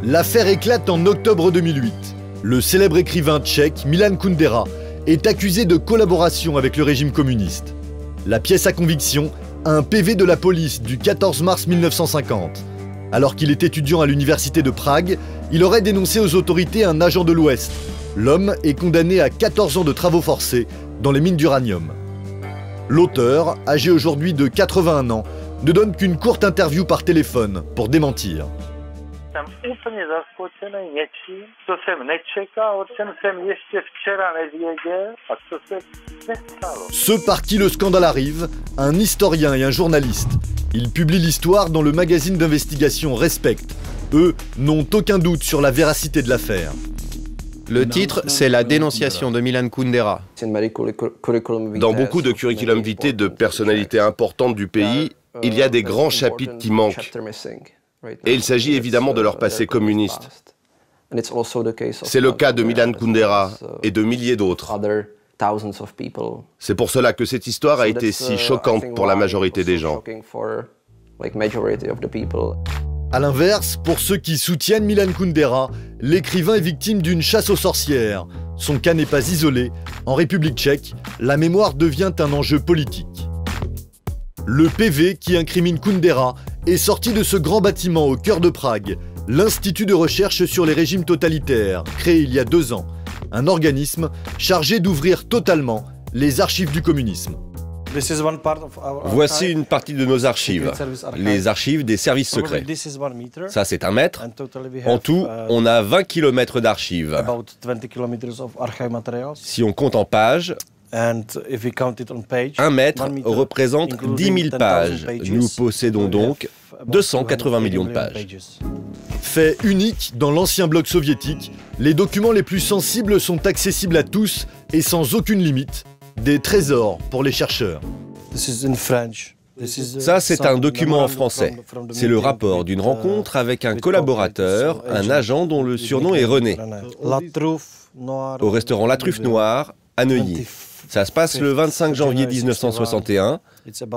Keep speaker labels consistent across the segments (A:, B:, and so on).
A: L'affaire éclate en octobre 2008. Le célèbre écrivain tchèque Milan Kundera est accusé de collaboration avec le régime communiste. La pièce à conviction, un PV de la police du 14 mars 1950. Alors qu'il est étudiant à l'université de Prague, il aurait dénoncé aux autorités un agent de l'Ouest. L'homme est condamné à 14 ans de travaux forcés dans les mines d'uranium. L'auteur, âgé aujourd'hui de 81 ans, ne donne qu'une courte interview par téléphone pour démentir. Ceux par qui le scandale arrive, un historien et un journaliste. Ils publient l'histoire dans le magazine d'investigation Respect. Eux n'ont aucun doute sur la véracité de l'affaire.
B: Le titre, c'est la dénonciation de Milan Kundera.
C: Dans beaucoup de curriculum vitae de personnalités importantes du pays, il y a des grands chapitres qui manquent. Et il s'agit évidemment de leur passé communiste. C'est le cas de Milan Kundera et de milliers d'autres. C'est pour cela que cette histoire a été si choquante pour la majorité des gens.
A: A l'inverse, pour ceux qui soutiennent Milan Kundera, l'écrivain est victime d'une chasse aux sorcières. Son cas n'est pas isolé. En République tchèque, la mémoire devient un enjeu politique. Le PV qui incrimine Kundera est sorti de ce grand bâtiment au cœur de Prague, l'Institut de recherche sur les régimes totalitaires, créé il y a 2 ans. Un organisme chargé d'ouvrir totalement les archives du communisme.
C: Voici une partie de nos archives, les archives des services secrets. Ça, c'est 1 mètre. En tout, on a 20 km d'archives. Si on compte en pages, 1 mètre représente 10 000 pages. Nous possédons donc 280 millions de pages.
A: Fait unique dans l'ancien bloc soviétique, les documents les plus sensibles sont accessibles à tous et sans aucune limite. Des trésors pour les chercheurs.
C: Ça, c'est un document en français. C'est le rapport d'une rencontre avec un collaborateur, un agent dont le surnom est René, au restaurant La Truffe Noire, à Neuilly. Ça se passe le 25 janvier 1961.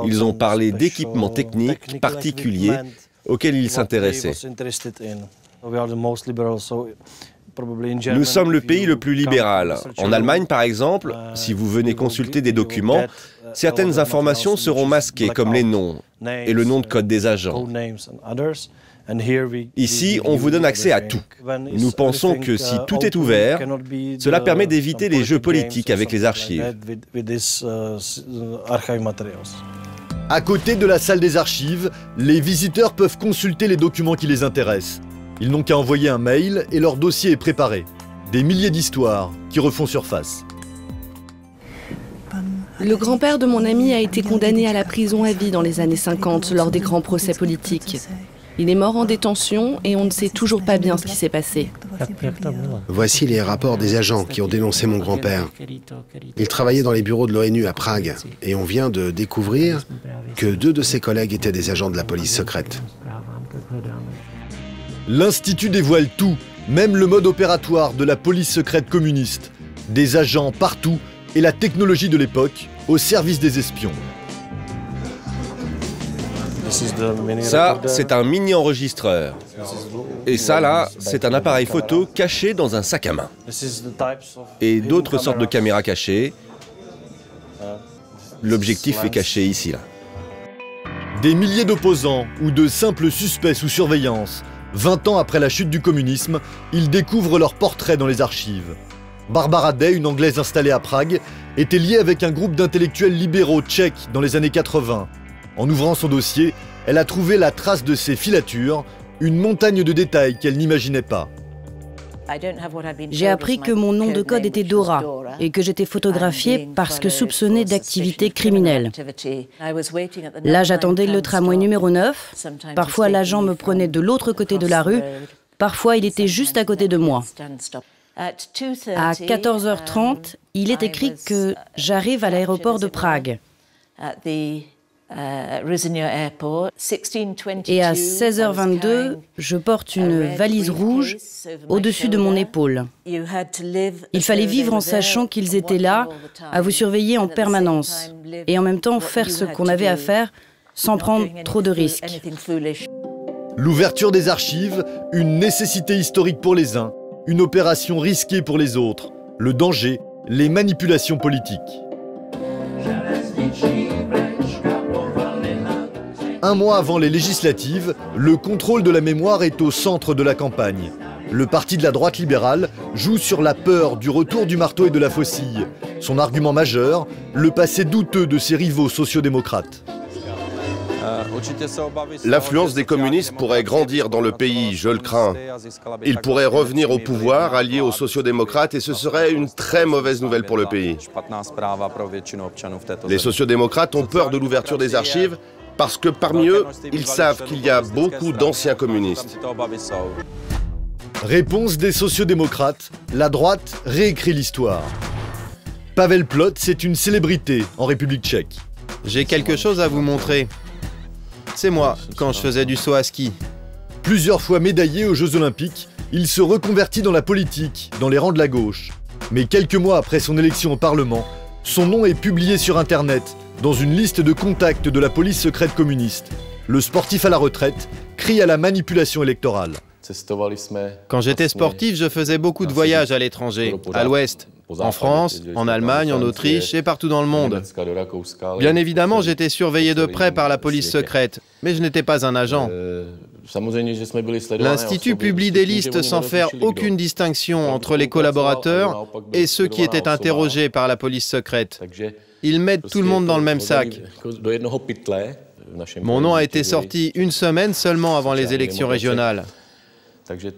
C: Ils ont parlé d'équipements techniques particuliers auxquels ils s'intéressaient. Nous sommes le pays le plus libéral. En Allemagne, par exemple, si vous venez consulter des documents, certaines informations seront masquées, comme les noms et le nom de code des agents. Ici, on vous donne accès à tout. Nous pensons que si tout est ouvert, cela permet d'éviter les jeux politiques avec les archives.
A: À côté de la salle des archives, les visiteurs peuvent consulter les documents qui les intéressent. Ils n'ont qu'à envoyer un mail et leur dossier est préparé. Des milliers d'histoires qui refont surface.
D: Le grand-père de mon ami a été condamné à la prison à vie dans les années 50 lors des grands procès politiques. Il est mort en détention et on ne sait toujours pas bien ce qui s'est passé.
E: Voici les rapports des agents qui ont dénoncé mon grand-père. Il travaillait dans les bureaux de l'ONU à Prague et on vient de découvrir que 2 de ses collègues étaient des agents de la police secrète.
A: L'Institut dévoile tout, même le mode opératoire de la police secrète communiste. Des agents partout et la technologie de l'époque au service des espions.
C: Ça, c'est un mini-enregistreur. Et ça, là, c'est un appareil photo caché dans un sac à main. Et d'autres sortes de caméras cachées. L'objectif est caché ici, là.
A: Des milliers d'opposants ou de simples suspects sous surveillance. 20 ans après la chute du communisme, ils découvrent leurs portraits dans les archives. Barbara Day, une Anglaise installée à Prague, était liée avec un groupe d'intellectuels libéraux tchèques dans les années 80. En ouvrant son dossier, elle a trouvé la trace de ses filatures, une montagne de détails qu'elle n'imaginait pas.
F: J'ai appris que mon nom de code était Dora et que j'étais photographiée parce que soupçonnée d'activité criminelle. Là, j'attendais le tramway numéro 9. Parfois, l'agent me prenait de l'autre côté de la rue. Parfois, il était juste à côté de moi. À 14h30, il est écrit que j'arrive à l'aéroport de Prague. Et à 16h22, je porte une valise rouge au-dessus de mon épaule. Il fallait vivre en sachant qu'ils étaient là, à vous surveiller en permanence, et en même temps faire ce qu'on avait à faire sans prendre trop de risques.
A: L'ouverture des archives, une nécessité historique pour les uns, une opération risquée pour les autres. Le danger, les manipulations politiques. Un mois avant les législatives, le contrôle de la mémoire est au centre de la campagne. Le parti de la droite libérale joue sur la peur du retour du marteau et de la faucille. Son argument majeur, le passé douteux de ses rivaux sociodémocrates.
C: L'influence des communistes pourrait grandir dans le pays, je le crains. Ils pourraient revenir au pouvoir, alliés aux sociodémocrates, et ce serait une très mauvaise nouvelle pour le pays. Les sociodémocrates ont peur de l'ouverture des archives parce que parmi eux, ils savent qu'il y a beaucoup d'anciens communistes.
A: Réponse des sociodémocrates, la droite réécrit l'histoire. Pavel Plot, c'est une célébrité en République tchèque.
B: J'ai quelque chose à vous montrer. C'est moi, quand je faisais du saut à ski.
A: Plusieurs fois médaillé aux Jeux Olympiques, il se reconvertit dans la politique, dans les rangs de la gauche. Mais quelques mois après son élection au Parlement, son nom est publié sur Internet, dans une liste de contacts de la police secrète communiste. Le sportif à la retraite crie à la manipulation électorale.
B: Quand j'étais sportif, je faisais beaucoup de voyages à l'étranger, à l'ouest, en France, en Allemagne, en Autriche et partout dans le monde. Bien évidemment, j'étais surveillé de près par la police secrète, mais je n'étais pas un agent. L'Institut publie des listes sans faire aucune distinction entre les collaborateurs et ceux qui étaient interrogés par la police secrète. Ils mettent tout le monde dans le même sac. Mon nom a été sorti une semaine seulement avant les élections régionales.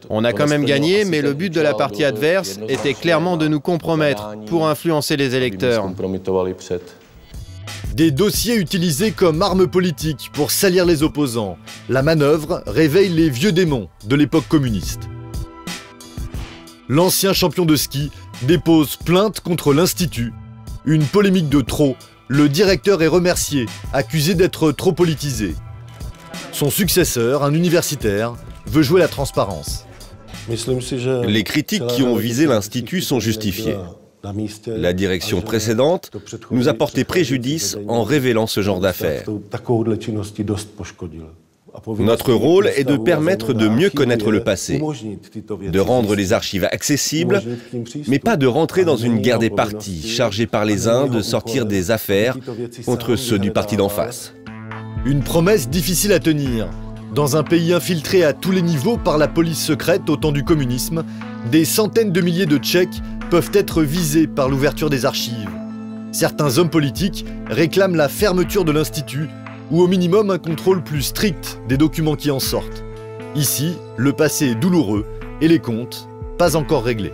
B: On a quand même gagné, mais le but de la partie adverse était clairement de nous compromettre pour influencer les électeurs.
A: Des dossiers utilisés comme arme politique pour salir les opposants. La manœuvre réveille les vieux démons de l'époque communiste. L'ancien champion de ski dépose plainte contre l'Institut. Une polémique de trop, le directeur est remercié, accusé d'être trop politisé. Son successeur, un universitaire, veut jouer la transparence.
G: Les critiques qui ont visé l'Institut sont justifiées. La direction précédente nous a porté préjudice en révélant ce genre d'affaires. Notre rôle est de permettre de mieux connaître le passé, de rendre les archives accessibles, mais pas de rentrer dans une guerre des partis chargée par les uns de sortir des affaires contre ceux du parti d'en face.
A: Une promesse difficile à tenir. Dans un pays infiltré à tous les niveaux par la police secrète au temps du communisme, des centaines de milliers de Tchèques peuvent être visés par l'ouverture des archives. Certains hommes politiques réclament la fermeture de l'Institut ou au minimum un contrôle plus strict des documents qui en sortent. Ici, le passé est douloureux et les comptes pas encore réglés.